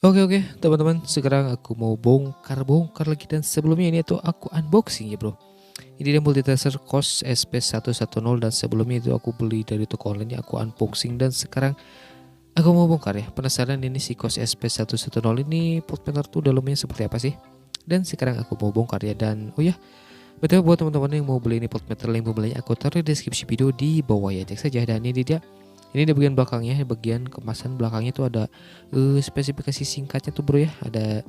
Oke, teman-teman, sekarang aku mau bongkar lagi, dan sebelumnya ini tuh aku unboxing ya bro. Ini dia multitasker COS SP110, dan sebelumnya itu aku beli dari toko online, aku unboxing dan sekarang aku mau bongkar ya. Penasaran ini si COS SP110 ini voltmeter tuh dalamnya seperti apa sih? Dan sekarang aku mau bongkar ya. Dan oh ya, betul, buat teman-teman yang mau beli ini voltmeter, link pembelinya aku taruh di deskripsi video di bawah ya, cek saja. Dan ini dia, ini di bagian belakangnya, bagian kemasan belakangnya tuh ada spesifikasi singkatnya tuh bro ya. Ada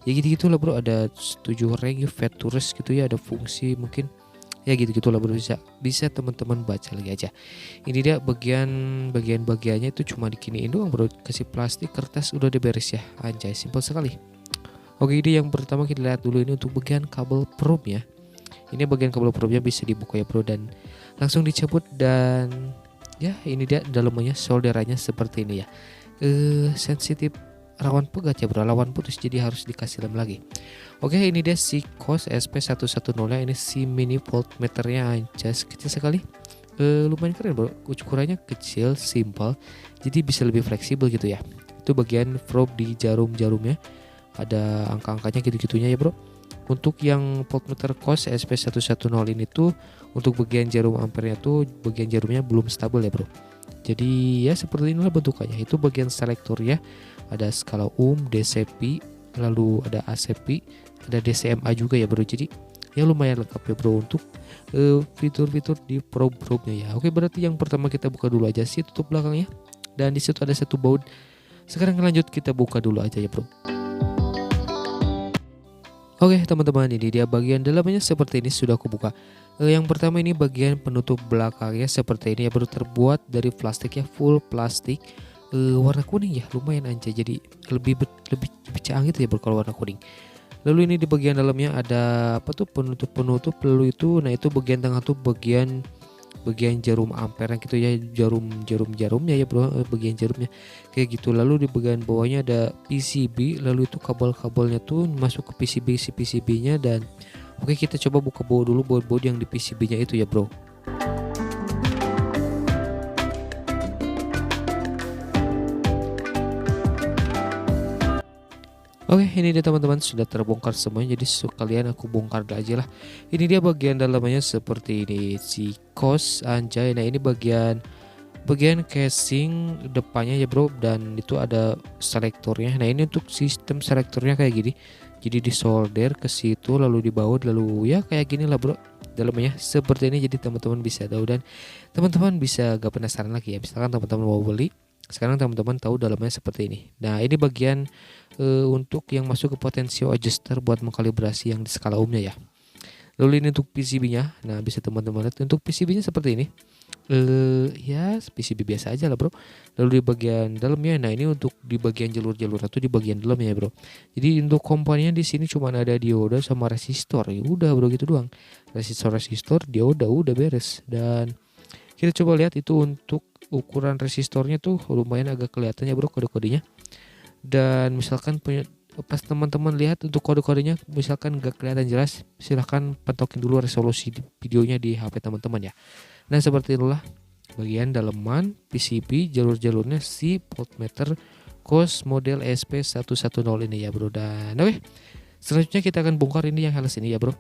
ya gitu-gitu lah bro, ada 7 range features gitu ya, ada fungsi mungkin ya gitu-gitu lah bro, bisa teman-teman baca lagi aja. Ini dia bagiannya itu cuma dikiniin doang bro, kasih plastik kertas udah beres ya, anjay, simpel sekali. Oke, ini yang pertama kita lihat dulu ini untuk bagian kabel probe ya. Ini bagian kabel probe-nya bisa dibuka ya bro, dan langsung dicabut. Dan ya ini dia dalamnya, solderannya seperti ini ya. Sensitif, rawan pegat ya bro, rawan putus, jadi harus dikasih lem lagi. Oke, ini dia si COS SP110 nya, ini si mini voltmeternya anjas, kecil sekali. Lumayan keren bro, ukurannya kecil, simple, jadi bisa lebih fleksibel gitu ya. Itu bagian probe di jarum-jarumnya, ada angka-angkanya gitu-gitunya ya bro. Untuk yang voltmeter COS SP110 ini tuh, untuk bagian jarum ampernya tuh, bagian jarumnya belum stabil ya bro. Jadi ya seperti inilah bentukannya. Itu bagian selektornya, ada skala DCP, lalu ada ACP, ada DCMA juga ya bro. Jadi ya lumayan lengkap ya bro untuk fitur-fitur di probe-nya ya. Oke, berarti yang pertama kita buka dulu aja sih tutup belakangnya, dan di situ ada satu baut. Sekarang lanjut kita buka dulu aja ya bro. Oke teman-teman, ini dia bagian dalamnya seperti ini, sudah aku buka. Yang pertama ini bagian penutup belakangnya seperti ini ya bro, terbuat dari plastik ya, full plastik, warna kuning ya, lumayan aja, jadi lebih canggih gitu ya bro kalau warna kuning. Lalu ini di bagian dalamnya ada apa tuh, penutup, lalu itu, nah itu bagian tengah tuh bagian bagian jarum ampere gitu ya, jarumnya ya bro, bagian jarumnya kayak gitu. Lalu di bagian bawahnya ada PCB, lalu itu kabel-kabelnya tuh masuk ke PCB-nya. Dan oke, kita coba buka bawah dulu, baut yang di PCB-nya itu ya bro. Oke, ini dia teman-teman, sudah terbongkar semuanya, jadi sekalian aku bongkar aja lah. Ini dia bagian dalamnya seperti ini, si COS anjay. Nah ini bagian casing depannya ya bro, dan itu ada selektornya. Nah ini untuk sistem selektornya kayak gini, jadi disolder ke situ, lalu dibaut, lalu ya kayak gini lah bro dalamnya seperti ini. Jadi teman-teman bisa tahu, dan teman-teman bisa gak penasaran lagi ya, misalkan teman-teman mau beli sekarang, teman-teman tahu dalamnya seperti ini. Nah ini bagian untuk yang masuk ke potential adjuster buat mengkalibrasi yang di skala ohmnya ya. Lalu ini untuk PCB-nya, nah bisa teman-teman lihat untuk PCB-nya seperti ini. Ya PCB biasa aja lah bro. Lalu di bagian dalamnya, nah ini untuk di bagian jalur-jalur atau di bagian dalamnya ya bro. Jadi untuk komponennya di sini cuma ada dioda sama resistor, ya udah bro gitu doang. Resistor, dioda, udah beres. Dan kita coba lihat itu untuk ukuran resistornya tuh lumayan agak kelihatannya bro, kode-kodenya. Dan misalkan punya, pas teman-teman lihat untuk kode-kodenya misalkan gak kelihatan jelas, silahkan patokin dulu resolusi videonya di HP teman-teman ya. Nah seperti itulah bagian dalaman PCB, jalur-jalurnya si voltmeter COS model SP110 ini ya bro. Dan oke, selanjutnya kita akan bongkar ini yang halus ini ya bro.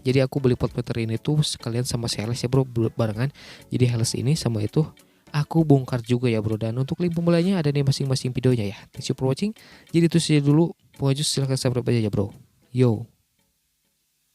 Jadi aku beli voltmeter ini tuh sekalian sama sales ya bro, barengan. Jadi halus ini sama itu aku bongkar juga ya bro. Dan untuk link pembeliannya ada di masing-masing videonya ya. Thanks you for watching. Jadi itu saja dulu, mau silahkan subscribe aja ya bro. Yo.